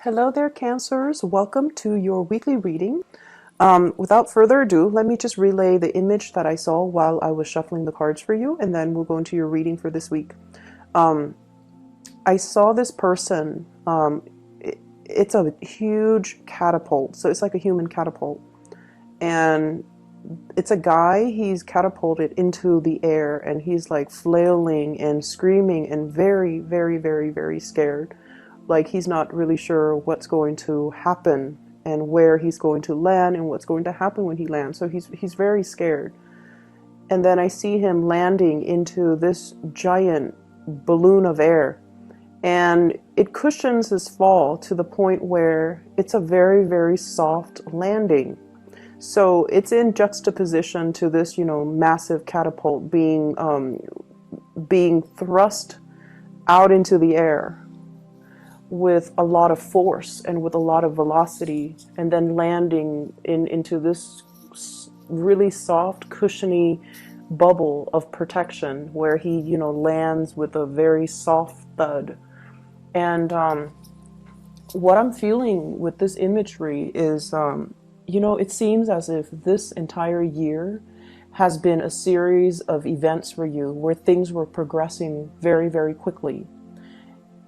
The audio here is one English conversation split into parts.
Hello there, Cancers. Welcome to your weekly reading. Without further ado, let me just relay the image that I saw while I was shuffling the cards for you, and then we'll go into your reading for this week. I saw this person. It's a huge catapult, so it's like a human catapult. And it's a guy, he's catapulted into the air, and he's like flailing and screaming and very, very, very, very scared. Like he's not really sure what's going to happen and where he's going to land and what's going to happen when he lands. So he's very scared. And then I see him landing into this giant balloon of air. And it cushions his fall to the point where it's a very, very soft landing. So it's in juxtaposition to this, massive catapult being thrust out into the air with a lot of force and with a lot of velocity, and then landing into this really soft, cushiony bubble of protection where he, lands with a very soft thud. And what I'm feeling with this imagery is, it seems as if this entire year has been a series of events for you where things were progressing very, very quickly.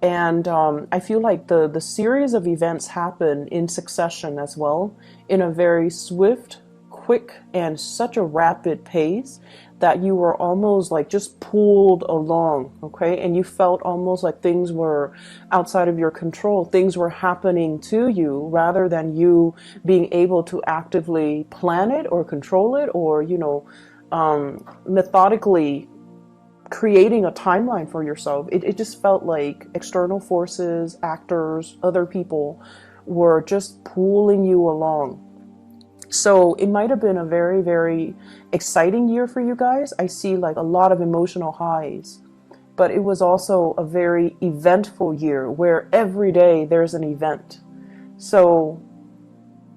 And I feel like the series of events happen in succession as well, in a very swift, quick, and such a rapid pace that you were almost like just pulled along, okay? And you felt almost like things were outside of your control. Things were happening to you rather than you being able to actively plan it or control it or, methodically creating a timeline for yourself. It just felt like external forces, actors, other people were just pulling you along. So it might have been a very, very exciting year for you guys. I see like a lot of emotional highs, but it was also a very eventful year where every day there's an event. So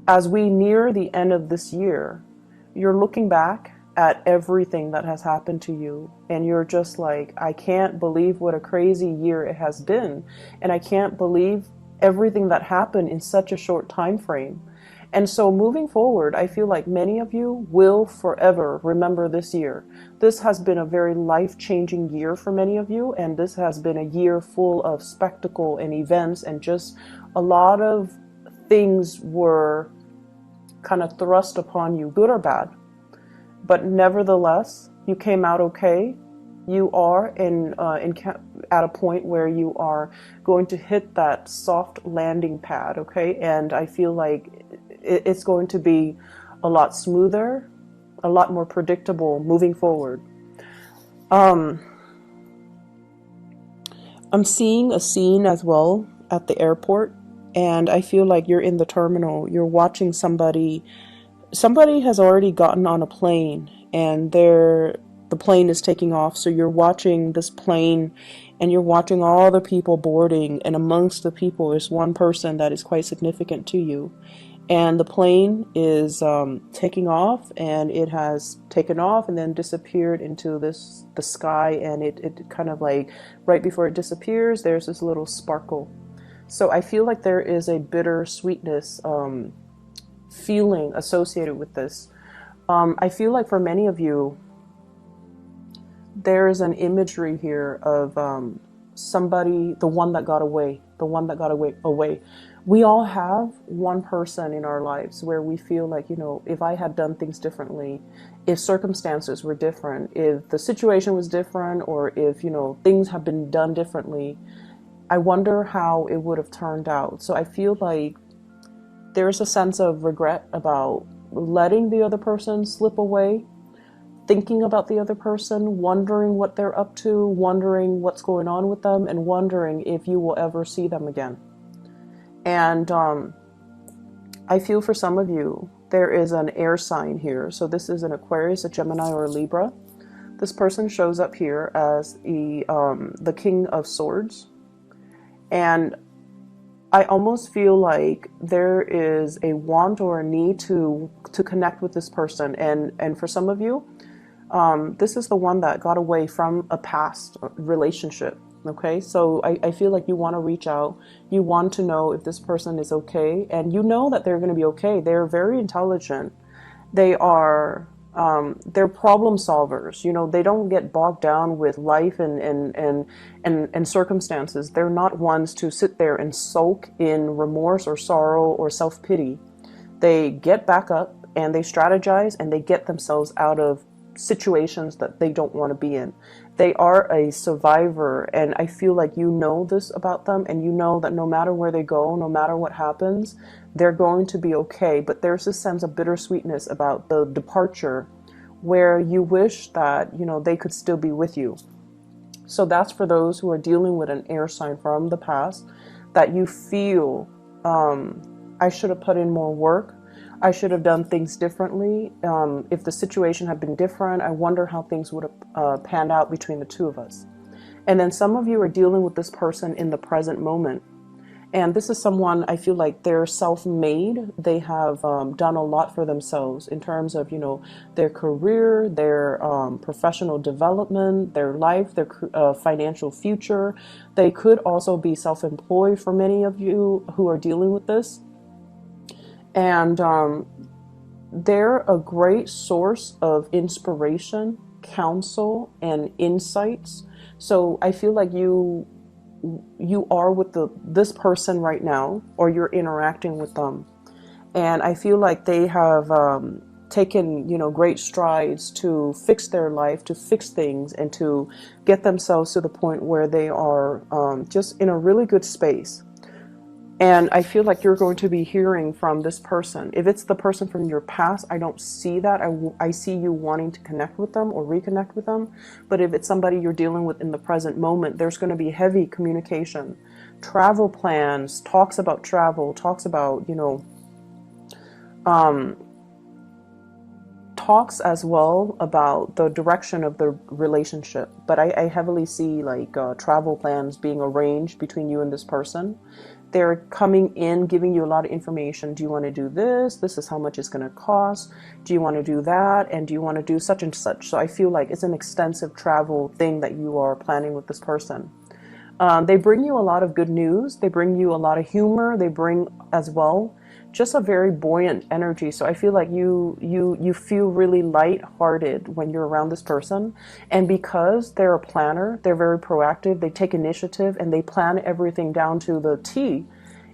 as we near the end of this year, you're looking back at everything that has happened to you, and you're just like, I can't believe what a crazy year it has been, and I can't believe everything that happened in such a short time frame. And so moving forward, I feel like many of you will forever remember this year. This has been a very life-changing year for many of you, and this has been a year full of spectacle and events, and just a lot of things were kind of thrust upon you, good or bad. But nevertheless, you came out okay. You are at a point where you are going to hit that soft landing pad, okay? And I feel like it's going to be a lot smoother, a lot more predictable moving forward. I'm seeing a scene as well at the airport, and I feel like you're in the terminal. You're watching somebody has already gotten on a plane, and the plane is taking off. So you're watching this plane, and you're watching all the people boarding, and amongst the people is one person that is quite significant to you. And the plane is taking off, and it has taken off and then disappeared into the sky, and it kind of like right before it disappears, there's this little sparkle. So I feel like there is a bitter sweetness feeling associated with this. I feel like for many of you, there is an imagery here of somebody, the one that got away. We all have one person in our lives where we feel like, if I had done things differently, if circumstances were different, if the situation was different, or if, things have been done differently, I wonder how it would have turned out. So I feel like there's a sense of regret about letting the other person slip away, thinking about the other person, wondering what they're up to, wondering what's going on with them, and wondering if you will ever see them again. And I feel for some of you, there is an air sign here. So this is an Aquarius, a Gemini, or a Libra. This person shows up here as the King of Swords. And I almost feel like there is a want or a need to connect with this person. And for some of you, this is the one that got away from a past relationship. Okay, so I feel like you want to reach out. You want to know if this person is okay, and you know that they're going to be okay. They're very intelligent. They are they're problem solvers. You know, they don't get bogged down with life and circumstances. They're not ones to sit there and sulk in remorse or sorrow or self-pity. They get back up and they strategize and they get themselves out of situations that they don't want to be in. They are a survivor, and I feel like you know this about them, and you know that no matter where they go, no matter what happens, they're going to be okay. But there's this sense of bittersweetness about the departure where you wish that, you know, they could still be with you. So that's for those who are dealing with an air sign from the past, that you feel, I should have put in more work. I should have done things differently. If the situation had been different, I wonder how things would have panned out between the two of us. And then some of you are dealing with this person in the present moment. And this is someone, I feel like they're self-made. They have done a lot for themselves in terms of, you know, their career, their professional development, their life, their financial future. They could also be self-employed for many of you who are dealing with this. And they're a great source of inspiration, counsel, and insights. So I feel like you are with this person right now, or you're interacting with them, and I feel like they have taken, you know, great strides to fix their life, to fix things, and to get themselves to the point where they are just in a really good space. And I feel like you're going to be hearing from this person. If it's the person from your past, I don't see that. I see you wanting to connect with them or reconnect with them. But if it's somebody you're dealing with in the present moment, there's going to be heavy communication, travel plans, talks about travel, talks about, you know, talks as well about the direction of the relationship. But I heavily see like travel plans being arranged between you and this person. They're coming in, giving you a lot of information. Do you want to do this? This is how much it's going to cost. Do you want to do that? And do you want to do such and such? So I feel like it's an extensive travel thing that you are planning with this person. They bring you a lot of good news. They bring you a lot of humor. They bring as well just a very buoyant energy. So I feel like you feel really light-hearted when you're around this person. And because they're a planner, they're very proactive, they take initiative, and they plan everything down to the T,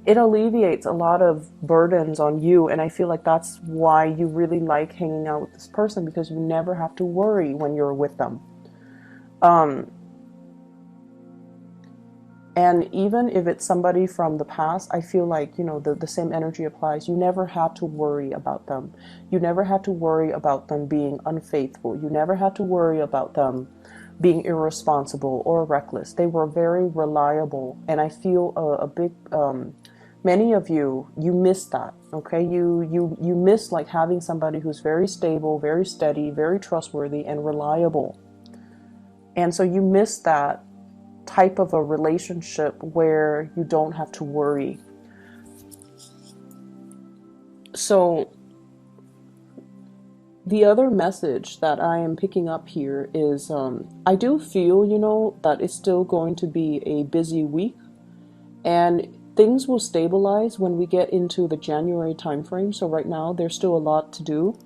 it alleviates a lot of burdens on you. And I feel like that's why you really like hanging out with this person, because you never have to worry when you're with them. And even if it's somebody from the past, I feel like, you know, the same energy applies. You never had to worry about them. You never had to worry about them being unfaithful. You never had to worry about them being irresponsible or reckless. They were very reliable. And I feel a big, many of you miss that, okay? You miss like having somebody who's very stable, very steady, very trustworthy, and reliable. And so you miss that type of a relationship where you don't have to worry. So the other message that I am picking up here is I do feel, you know, that it's still going to be a busy week, and things will stabilize when we get into the January timeframe. So right now there's still a lot to do,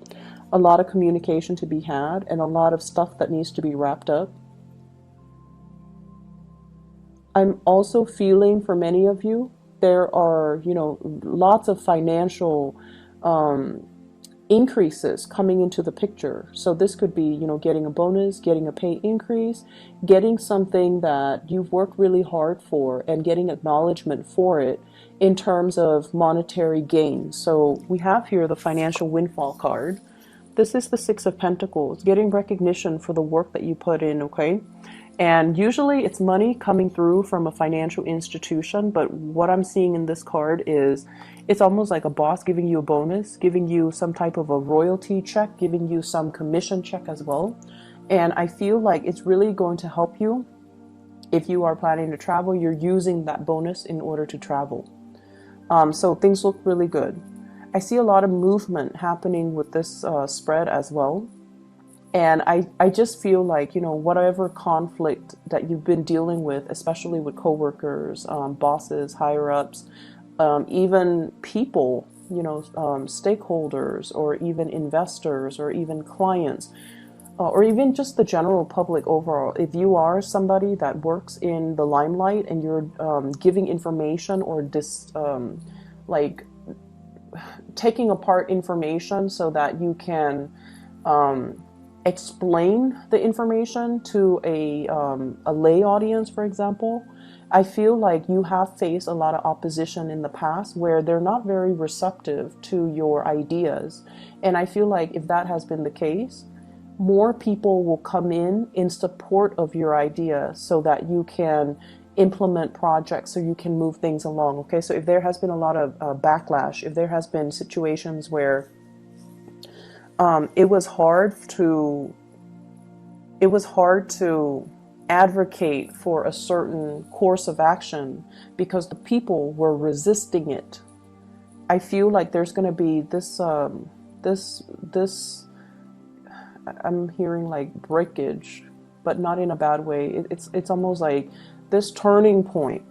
a lot of communication to be had, and a lot of stuff that needs to be wrapped up. I'm also feeling for many of you, there are, you know, lots of financial increases coming into the picture. So this could be, you know, getting a bonus, getting a pay increase, getting something that you've worked really hard for, and getting acknowledgement for it in terms of monetary gain. So we have here the financial windfall card. This is the Six of Pentacles, getting recognition for the work that you put in, okay? And usually it's money coming through from a financial institution, but what I'm seeing in this card is it's almost like a boss giving you a bonus, giving you some type of a royalty check, giving you some commission check as well. And I feel like it's really going to help you. If you are planning to travel, you're using that bonus in order to travel. So things look really good. I see a lot of movement happening with this spread as well. And I just feel like, whatever conflict that you've been dealing with, especially with coworkers, bosses, higher ups, even people, stakeholders, or even investors, or even clients, or even just the general public overall. If you are somebody that works in the limelight and you're giving information or like taking apart information so that you can explain the information to a lay audience, for example, I feel like you have faced a lot of opposition in the past where they're not very receptive to your ideas. And I feel like if that has been the case, more people will come in support of your idea so that you can implement projects, so you can move things along. Okay, so if there has been a lot of backlash, if there has been situations where it was hard to advocate for a certain course of action because the people were resisting it, I feel like there's going to be this I'm hearing like breakage, but not in a bad way. It's almost like this turning point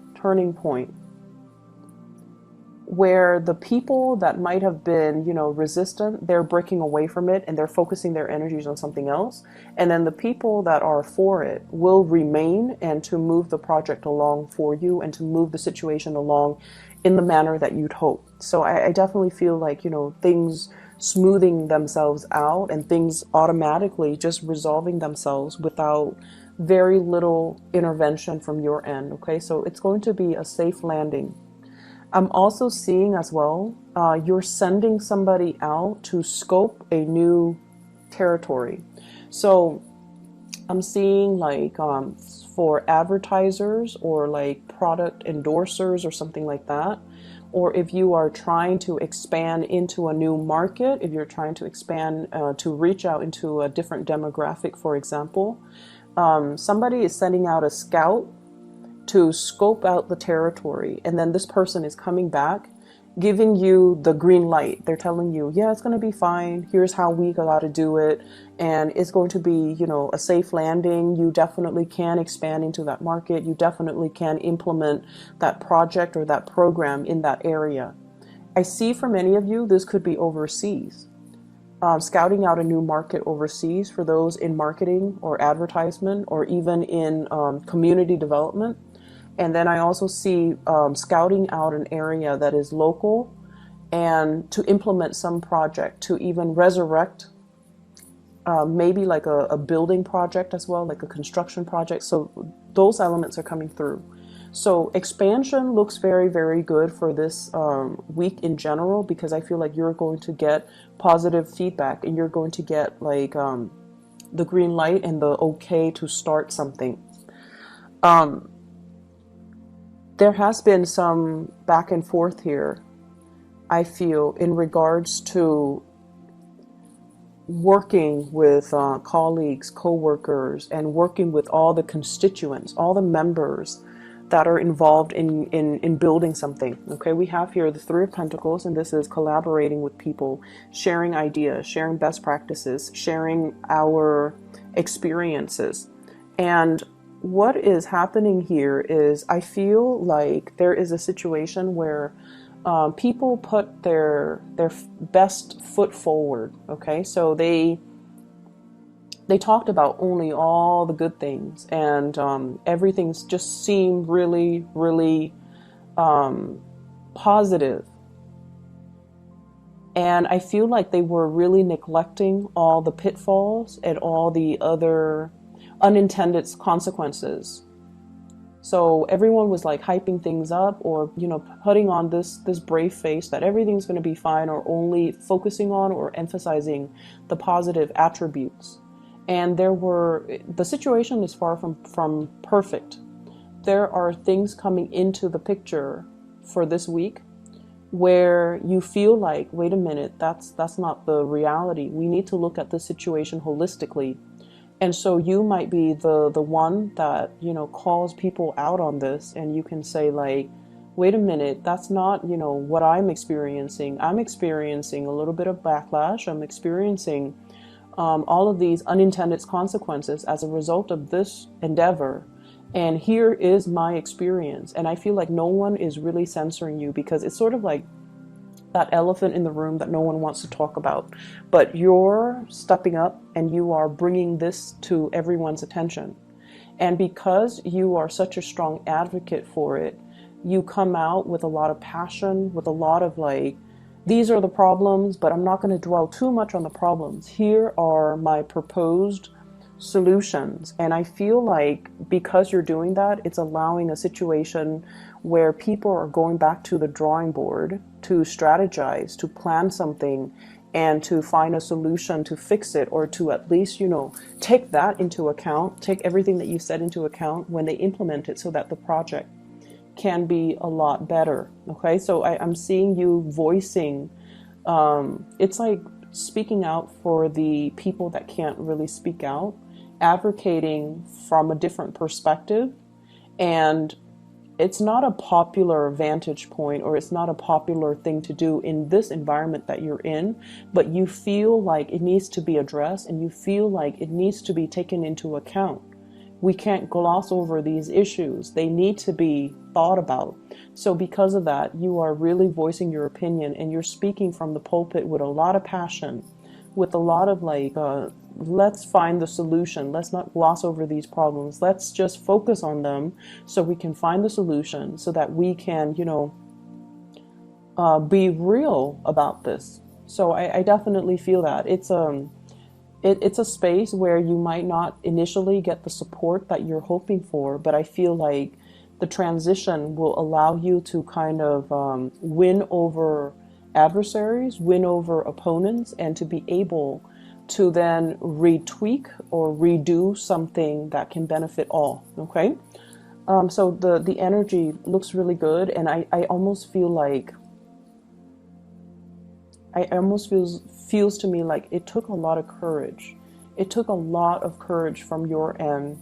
where the people that might have been, resistant, they're breaking away from it and they're focusing their energies on something else. And then the people that are for it will remain and to move the project along for you and to move the situation along in the manner that you'd hope. So I definitely feel like, things smoothing themselves out and things automatically just resolving themselves without very little intervention from your end. Okay, so it's going to be a safe landing. I'm also seeing as well, you're sending somebody out to scope a new territory. So I'm seeing like for advertisers or like product endorsers or something like that. Or if you are trying to expand into a new market, if you're trying to expand to reach out into a different demographic, for example, somebody is sending out a scout to scope out the territory. And then this person is coming back, giving you the green light. They're telling you, yeah, it's going to be fine. Here's how we got to do it. And it's going to be, a safe landing. You definitely can expand into that market. You definitely can implement that project or that program in that area. I see for many of you, this could be overseas. Scouting out a new market overseas for those in marketing or advertisement or even in community development. And then I also see scouting out an area that is local and to implement some project, to even resurrect maybe like a building project as well, like a construction project. So those elements are coming through. So expansion looks very, very good for this week in general, because I feel like you're going to get positive feedback and you're going to get like the green light and the okay to start something. There has been some back and forth here, I feel, in regards to working with colleagues, co-workers, and working with all the constituents, all the members that are involved in building something. Okay, we have here the Three of Pentacles, and this is collaborating with people, sharing ideas, sharing best practices, sharing our experiences. And what is happening here is I feel like there is a situation where people put their best foot forward. Okay, so they talked about only all the good things, and everything's just seemed really, really positive. And I feel like they were really neglecting all the pitfalls and all the other unintended consequences. So everyone was like hyping things up, or putting on this brave face that everything's going to be fine, or only focusing on or emphasizing the positive attributes. And the situation is far from perfect. There are things coming into the picture for this week where you feel like, wait a minute, that's not the reality. We need to look at the situation holistically. And so you might be the one that, calls people out on this, and you can say like, wait a minute, that's not, what I'm experiencing. I'm experiencing a little bit of backlash. I'm experiencing all of these unintended consequences as a result of this endeavor. And here is my experience. And I feel like no one is really censoring you, because it's sort of like that elephant in the room that no one wants to talk about. But you're stepping up and you are bringing this to everyone's attention. And because you are such a strong advocate for it, you come out with a lot of passion, with a lot of like, these are the problems, but I'm not going to dwell too much on the problems. Here are my proposed solutions. And I feel like because you're doing that, it's allowing a situation where people are going back to the drawing board to strategize, to plan something, and to find a solution to fix it, or to at least, take that into account, take everything that you said into account when they implement it, so that the project can be a lot better. Okay, so I'm seeing you voicing, it's like speaking out for the people that can't really speak out, advocating from a different perspective. And it's not a popular vantage point, or it's not a popular thing to do in this environment that you're in, but you feel like it needs to be addressed, and you feel like it needs to be taken into account. We can't gloss over these issues. They need to be thought about. So because of that, you are really voicing your opinion, and you're speaking from the pulpit with a lot of passion, with a lot of like, let's find the solution. Let's not gloss over these problems. Let's just focus on them so we can find the solution, so that we can, be real about this. So I definitely feel that it's a space where you might not initially get the support that you're hoping for, but I feel like the transition will allow you to kind of win over adversaries, win over opponents, and to be able to then retweak or redo something that can benefit all. Okay, so the energy looks really good, and I almost feel like feels to me like it took a lot of courage. It took a lot of courage from your end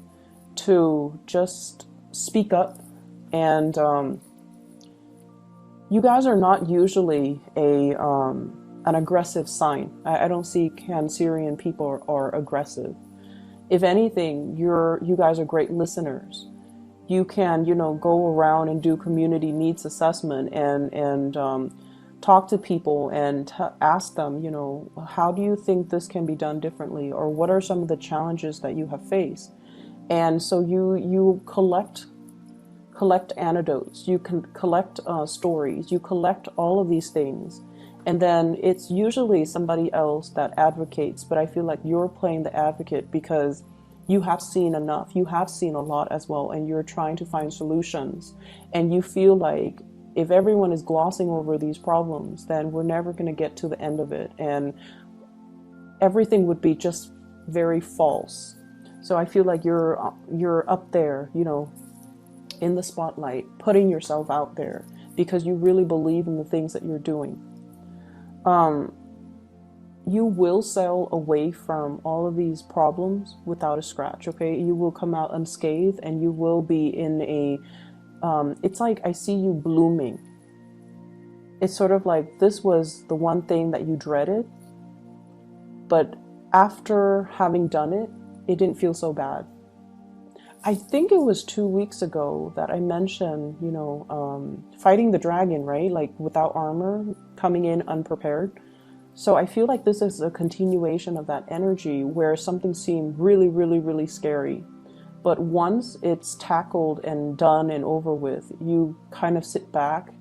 to just speak up. And you guys are not usually an aggressive sign. I don't see Cancerian people are aggressive. If anything, you guys are great listeners. You can, go around and do community needs assessment and talk to people and ask them, how do you think this can be done differently? Or what are some of the challenges that you have faced? And so you collect anecdotes, you can collect stories, you collect all of these things. And then it's usually somebody else that advocates, but I feel like you're playing the advocate because you have seen enough, you have seen a lot as well, and you're trying to find solutions. And you feel like if everyone is glossing over these problems, then we're never going to get to the end of it, and everything would be just very false. So I feel like you're up there, in the spotlight, putting yourself out there because you really believe in the things that you're doing. You will sail away from all of these problems without a scratch, okay? You will come out unscathed, and you will be in a, it's like I see you blooming. It's sort of like this was the one thing that you dreaded, but after having done it, it didn't feel so bad. I think it was 2 weeks ago that I mentioned, fighting the dragon, right? Like without armor, coming in unprepared. So I feel like this is a continuation of that energy where something seemed really, really, really scary. But once it's tackled and done and over with, you kind of sit back,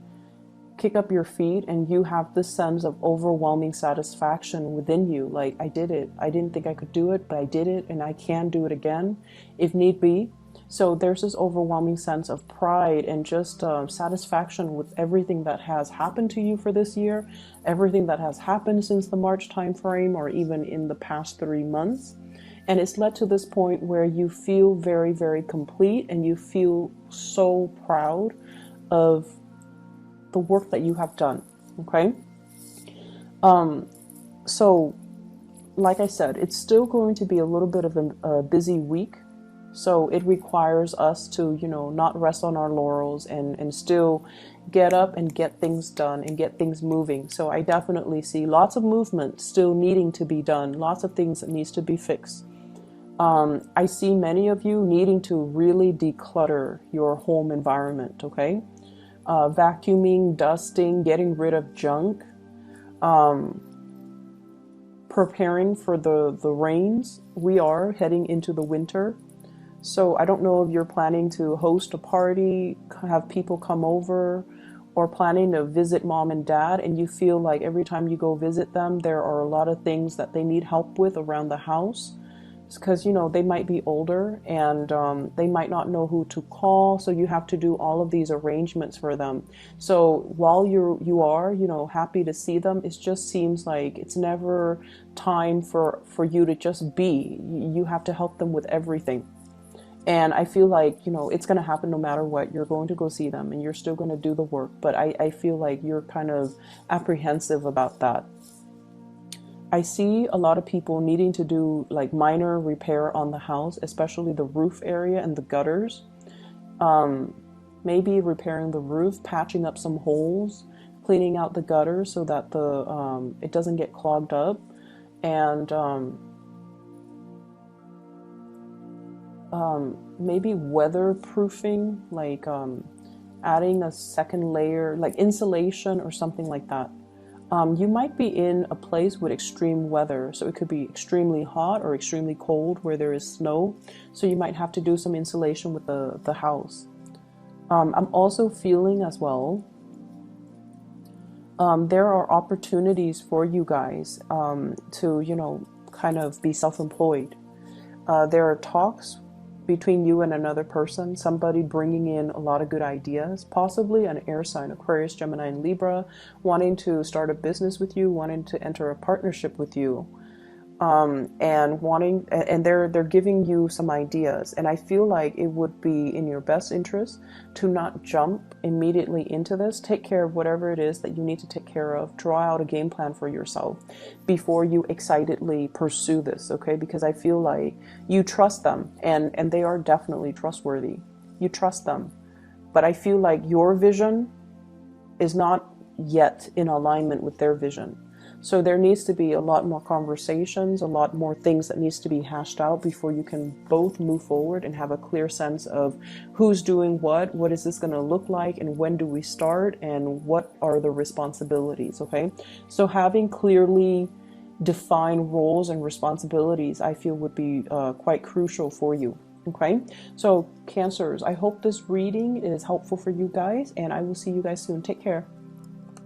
kick up your feet, and you have this sense of overwhelming satisfaction within you. Like, I did it. I didn't think I could do it, but I did it, and I can do it again if need be. So there's this overwhelming sense of pride and just satisfaction with everything that has happened to you for this year, everything that has happened since the March timeframe, or even in the past 3 months. And it's led to this point where you feel very, very complete, and you feel so proud of the work that you have done. Okay. So like I said, it's still going to be a little bit of a busy week. So it requires us to, not rest on our laurels and still get up and get things done and get things moving. So I definitely see lots of movement still needing to be done, lots of things that needs to be fixed. I see many of you needing to really declutter your home environment, okay? Vacuuming, dusting, getting rid of junk, preparing for the rains. We are heading into the winter. So I don't know if you're planning to host a party, have people come over, or planning to visit mom and dad, and you feel like every time you go visit them, there are a lot of things that they need help with around the house. Because, you know, they might be older and they might not know who to call. So you have to do all of these arrangements for them. So while you are, you know, happy to see them, it just seems like it's never time for you to just be. You have to help them with everything. And I feel like, you know, it's going to happen no matter what. You're going to go see them and you're still going to do the work. But I feel like you're kind of apprehensive about that. I see a lot of people needing to do like minor repair on the house, especially the roof area and the gutters. Maybe repairing the roof, patching up some holes, cleaning out the gutters so that it doesn't get clogged up. And maybe weatherproofing, like adding a second layer, like insulation or something like that. You might be in a place with extreme weather, so it could be extremely hot or extremely cold where there is snow, so you might have to do some insulation with the house. I'm also feeling as well, there are opportunities for you guys to, you know, kind of be self-employed. There are talks between you and another person, somebody bringing in a lot of good ideas, possibly an air sign, Aquarius, Gemini, and Libra, wanting to start a business with you, wanting to enter a partnership with you, and they're giving you some ideas. And I feel like it would be in your best interest to not jump immediately into this. Take care of whatever it is that you need to take care of. Draw out a game plan for yourself before you excitedly pursue this, okay? Because I feel like you trust them, and they are definitely trustworthy. You trust them. But I feel like your vision is not yet in alignment with their vision. So there needs to be a lot more conversations, a lot more things that needs to be hashed out before you can both move forward and have a clear sense of who's doing what is this going to look like, and when do we start, and what are the responsibilities, okay? So having clearly defined roles and responsibilities, I feel, would be quite crucial for you. Okay, so Cancers, I hope this reading is helpful for you guys, and I will see you guys soon. Take care.